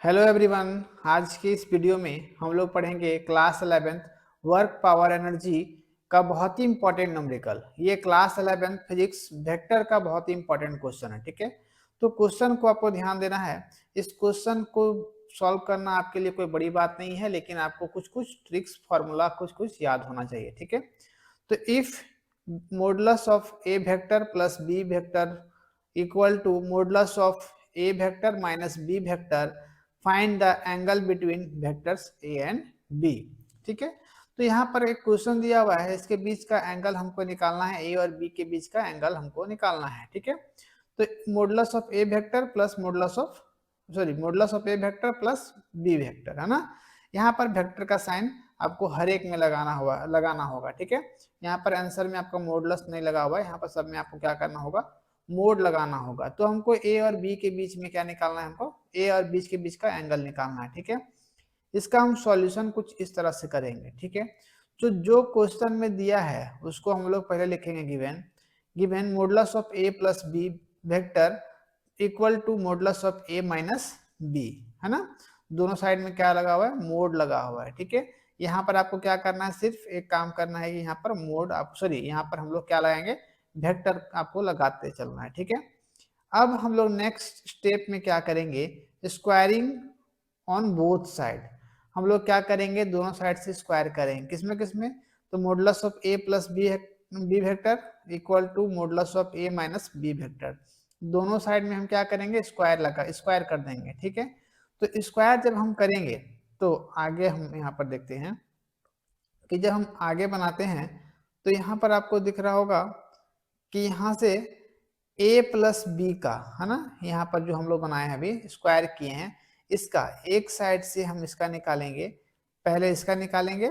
Hello everyone. आज की इस वीडियो में हम लोग पढ़ेंगे class 11th work power energy का बहुत ही इंपॉर्टेंट न्यूमेरिकल। ये क्लास 11th फिजिक्स वेक्टर का बहुत ही इंपॉर्टेंट क्वेश्चन है। ठीक है, तो क्वेश्चन को आपको ध्यान देना है। इस क्वेश्चन को सॉल्व करना आपके लिए कोई बड़ी बात नहीं है, लेकिन आपको कुछ कुछ ट्रिक्स फार्मूला कुछ कुछ याद होना चाहिए। ठीक है, तो if modulus of a vector plus b vector equal to modulus of a vector minus b vector, find the angle between vectors a and b. ठीक है, तो यहाँ पर एक क्वेश्चन दिया हुआ है, इसके बीच का एंगल हमको निकालना है, ए और बी के बीच का एंगल हमको निकालना है। ठीक है, तो modulus of a vector plus modulus of a vector plus b vector है ना। यहाँ पर वेक्टर का साइन आपको हर एक में लगाना होगा। ठीक है, यहाँ पर आंसर में आपका मॉडुलस नहीं लगा हुआ है, यहाँ पर सब में आपको क्या करना होगा, मोड लगाना होगा। तो हमको ए और बी के बीच में क्या निकालना है, हमको ए और बी के बीच का एंगल निकालना है। ठीक है, इसका हम सॉल्यूशन कुछ इस तरह से करेंगे। ठीक है, तो जो क्वेश्चन में दिया है उसको हम लोग पहले लिखेंगे given given modulus of a plus b vector equal to modulus of a minus b, है ना। दोनों साइड में क्या लगा हुआ है, मोड लगा हुआ है। ठीक है, यहाँ पर आपको क्या करना है, सिर्फ एक काम करना है कि यहाँ पर मोड आप यहाँ पर हम लोग क्या लगाएंगे, वेक्टर आपको लगाते चलना है। ठीक है, अब हम लोग नेक्स्ट स्टेप में क्या करेंगे, स्क्वायरिंग ऑन बोथ साइड। हम लोग क्या करेंगे, दोनों साइड से स्क्वायर करेंगे। किसमें किसमें, तो modulus of a plus b vector equal to modulus of a minus b vector. दोनों साइड में हम क्या करेंगे, स्क्वायर कर देंगे। ठीक है, तो स्क्वायर जब हम करेंगे तो आगे हम यहाँ पर देखते हैं कि जब हम आगे बनाते हैं तो यहाँ पर आपको दिख रहा होगा कि यहाँ से a प्लस बी का, है ना, यहाँ पर जो हम लोग बनाए हैं अभी स्क्वायर किए हैं, इसका एक साइड से हम इसका निकालेंगे, पहले इसका निकालेंगे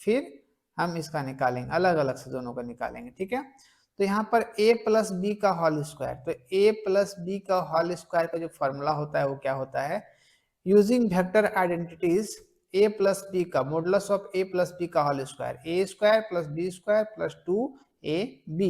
फिर हम इसका निकालेंगे, अलग अलग से दोनों का निकालेंगे। ठीक है, तो यहाँ पर a प्लस बी का होल स्क्वायर, तो a प्लस बी का होल स्क्वायर का जो फॉर्मूला होता है वो क्या होता है, using vector identities a plus b का modulus of a plus b का whole square, a square plus b square plus 2ab,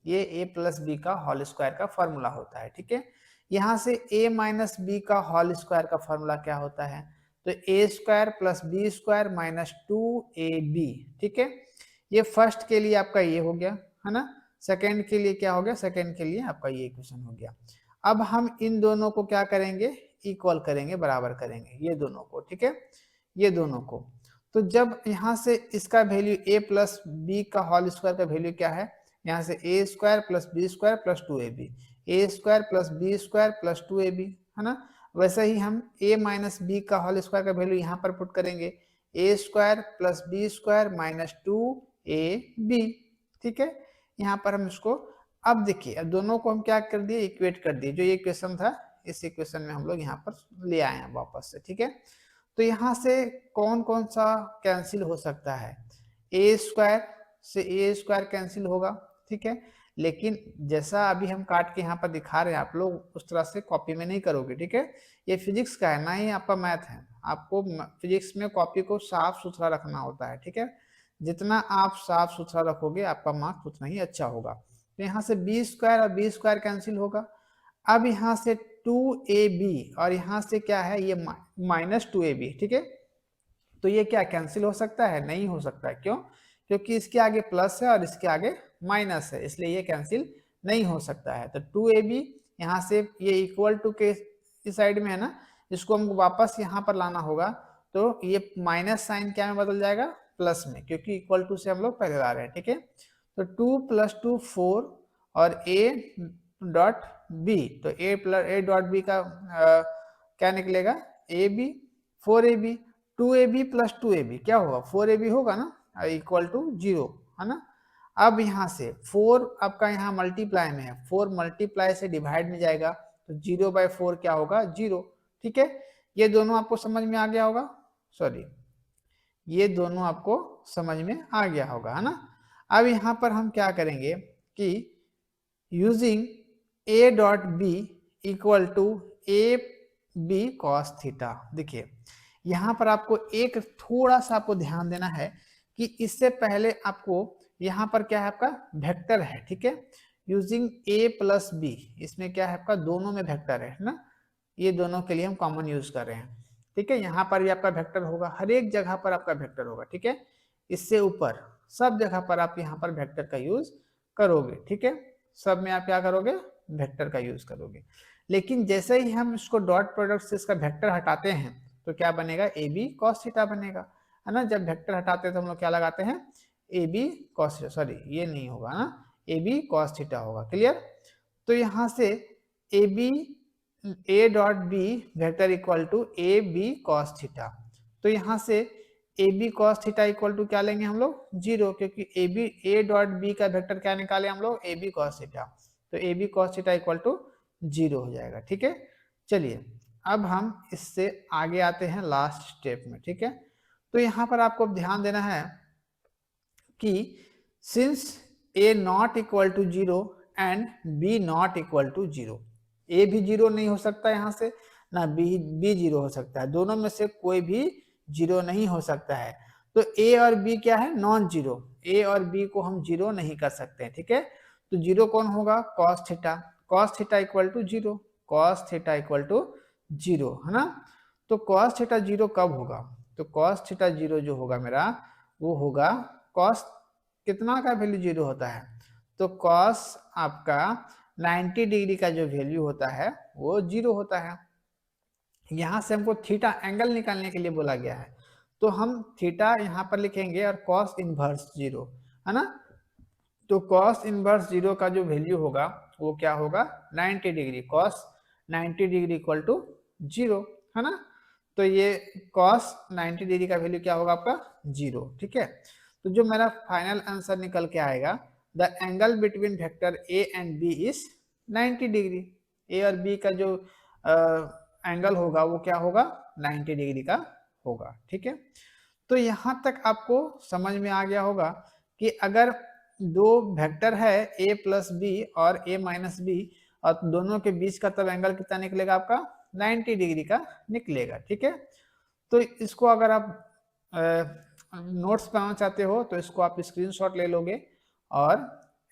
ये a प्लस बी का होल स्क्वायर का फॉर्मूला होता है। ठीक है, यहाँ से a माइनस बी का होल स्क्वायर का फॉर्मूला क्या होता है, तो a square plus b square minus 2ab। ठीक है, ये फर्स्ट के लिए आपका ये हो गया, है ना। सेकेंड के लिए क्या हो गया, सेकेंड के लिए आपका ये इक्वेशन हो गया। अब हम इन दोनों को क्या करेंगे, इक्वल करेंगे, बराबर करेंगे ये दोनों को। ठीक है, ये दोनों को, तो जब यहाँ से इसका वैल्यू a प्लस बी का होल स्क्वायर का वैल्यू क्या है, यहाँ से a square plus b square plus 2ab, a square plus b square plus 2ab, है ना। वैसे ही हम a माइनस बी का होल स्क्वायर का वैल्यू यहाँ पर पुट करेंगे, a square plus b square minus 2ab। ठीक है, यहाँ पर हम इसको, अब देखिए अब दोनों को हम क्या कर दिए, इक्वेट कर दिए। जो ये इक्वेशन था इस इक्वेशन में हम लोग यहाँ पर ले आए हैं वापस से। ठीक है, तो यहाँ से कौन कौन सा कैंसिल हो सकता है, ए स्क्वायर से ए स्क्वायर कैंसिल होगा। ठीक है, लेकिन जैसा अभी हम काट के यहाँ पर दिखा रहे हैं, आप लोग उस तरह से कॉपी में नहीं करोगे। ठीक है, ये फिजिक्स का है ना, ही आपका मैथ है, आपको फिजिक्स में कॉपी को साफ सुथरा रखना होता है। ठीक है, जितना आप साफ सुथरा रखोगे आपका मार्क्स उतना ही अच्छा होगा। तो यहाँ से बी स्क्वायर और बी स्क्वायर कैंसिल होगा। अब यहाँ से 2ab और यहाँ से क्या है, ये माइनस 2ab। ठीक है, तो ये क्या कैंसिल हो सकता है, नहीं हो सकता है। क्यों, क्योंकि इसके आगे प्लस है और इसके आगे माइनस है, इसलिए ये कैंसिल नहीं हो सकता है। तो 2ab यहाँ से ये इक्वल टू के इस साइड में है ना, इसको हमको वापस यहाँ पर लाना होगा, तो ये माइनस साइन क्या में बदल जाएगा, प्लस में, क्योंकि इक्वल टू से हम लोग पहले ला रहे हैं। ठीक है, तो 2 + 2 4 और a डॉट बी, तो a डॉट बी का क्या निकलेगा, ab 4ab, 2ab plus 2ab क्या होगा, 4ab होगा ना, इक्वल टू 0, है ना। अब यहाँ से 4 आपका यहाँ मल्टीप्लाई में है, 4 मल्टीप्लाई से डिवाइड में जाएगा, तो 0/4 क्या होगा, 0। ठीक है, ये दोनों आपको समझ में आ गया होगा, सॉरी ये दोनों आपको समझ में आ गया होगा, है ना। अब यहाँ पर हम क्या करेंगे कि using a dot b equal to a b cos theta. देखिए यहाँ पर आपको एक थोड़ा सा आपको ध्यान देना है कि इससे पहले आपको यहाँ पर क्या है, आपका वेक्टर है। ठीक है, यूजिंग a प्लस बी, इसमें क्या है आपका, दोनों में वेक्टर है ना, ये दोनों के लिए हम कॉमन यूज कर रहे हैं। ठीक है, यहाँ पर भी आपका वेक्टर होगा, हर एक जगह पर आपका वेक्टर होगा, ठीक है, इससे ऊपर सब जगह पर आप यहाँ पर वेक्टर का यूज करोगे, ठीक है, सब में आप क्या करोगे, वेक्टर का यूज करोगे। लेकिन जैसे ही हम इसको डॉट प्रोडक्ट से इसका वेक्टर हटाते हैं तो क्या बनेगा, ए बी कॉस थीटा बनेगा, है ना। जब वेक्टर हटाते हैं तो हम लोग क्या लगाते हैं, a b cos theta, sorry ये नहीं होगा ना, ए बी कॉस थीटा होगा, क्लियर। तो यहाँ से a b a dot b vector equal to a b cos theta, तो यहाँ से a b cos theta equal to क्या लेंगे हम लोग, 0, क्योंकि a b a dot b का वेक्टर क्या निकाले हम लोग, ए बी कॉस थीटा, तो a b cos theta equal to 0 हो जाएगा, ठीक है। चलिए अब हम इससे आगे आते हैं लास्ट स्टेप में, ठीक है। तो यहाँ पर आपको ध्यान देना है कि since a not equal to 0 and b not equal to 0, a भी 0 नहीं हो सकता यहाँ से, ना बी 0 हो सकता है, दोनों में से कोई भी 0 नहीं हो सकता है। तो ए और बी क्या है, नॉन जीरो, ए और बी को हम 0 नहीं कर सकते हैं, ठीक है। तो 0 कौन होगा, cos theta, cos theta equal to 0, cos theta equal to 0, है ना। तो कॉस थीटा 0 कब होगा, तो कॉस थीटा 0 जो होगा मेरा, वो होगा कॉस कितना का वैल्यू 0 होता है, तो कॉस आपका 90 डिग्री का जो वैल्यू होता है वो 0 होता है। यहाँ से हमको थीटा एंगल निकालने के लिए बोला गया है, तो हम थीटा यहाँ पर लिखेंगे और कॉस इनवर्स 0, है ना। तो कॉस इनवर्स 0 का जो वैल्यू होगा वो क्या होगा, 90 degree, cos 90 degree equal to 0, है ना। तो ये कॉस 90 डिग्री का वैल्यू क्या होगा आपका, 0, ठीक है। तो जो मेरा फाइनल आंसर निकल के आएगा, the angle between vector a and b is 90 degree, a और बी का जो एंगल होगा वो क्या होगा, 90 डिग्री का होगा, ठीक है। तो यहाँ तक आपको समझ में आ गया होगा कि अगर दो वेक्टर है a प्लस बी और a माइनस बी, और दोनों के बीच का तब एंगल कितना निकलेगा आपका, 90 डिग्री का निकलेगा, ठीक है। तो इसको अगर आप नोट्स बनाना चाहते हो तो इसको आप स्क्रीनशॉट ले लोगे और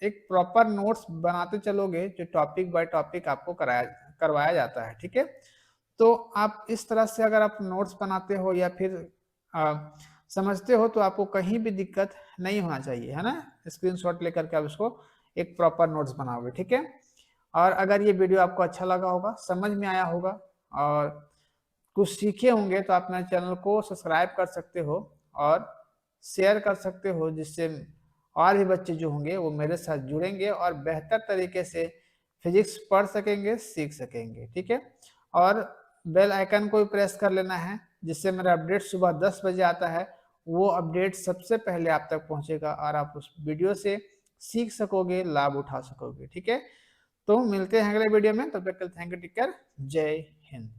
एक प्रॉपर नोट्स बनाते चलोगे, जो टॉपिक बाय टॉपिक आपको करवाया जाता है, ठीक है। तो आप इस तरह से अगर आप नोट्स बनाते हो या फिर समझते हो तो आपको कहीं भी दिक्कत नहीं होना चाहिए, है ना। स्क्रीनशॉट लेकर के आप इसको एक प्रॉपर नोट्स बनाओगे, ठीक है। और अगर ये वीडियो आपको अच्छा लगा होगा, समझ में आया होगा और कुछ सीखे होंगे, तो आप मेरे चैनल को सब्सक्राइब कर सकते हो और शेयर कर सकते हो, जिससे और भी बच्चे जो होंगे वो मेरे साथ जुड़ेंगे और बेहतर तरीके से फिजिक्स पढ़ सकेंगे, सीख सकेंगे, ठीक है। और बेल आइकन को भी प्रेस कर लेना है, जिससे मेरा अपडेट सुबह 10 बजे आता है, वो अपडेट सबसे पहले आप तक पहुंचेगा और आप उस वीडियो से सीख सकोगे, लाभ उठा सकोगे, ठीक है। तो मिलते हैं अगले वीडियो में, तब तक के लिए थैंक यू, टेक केयर, जय हिंद।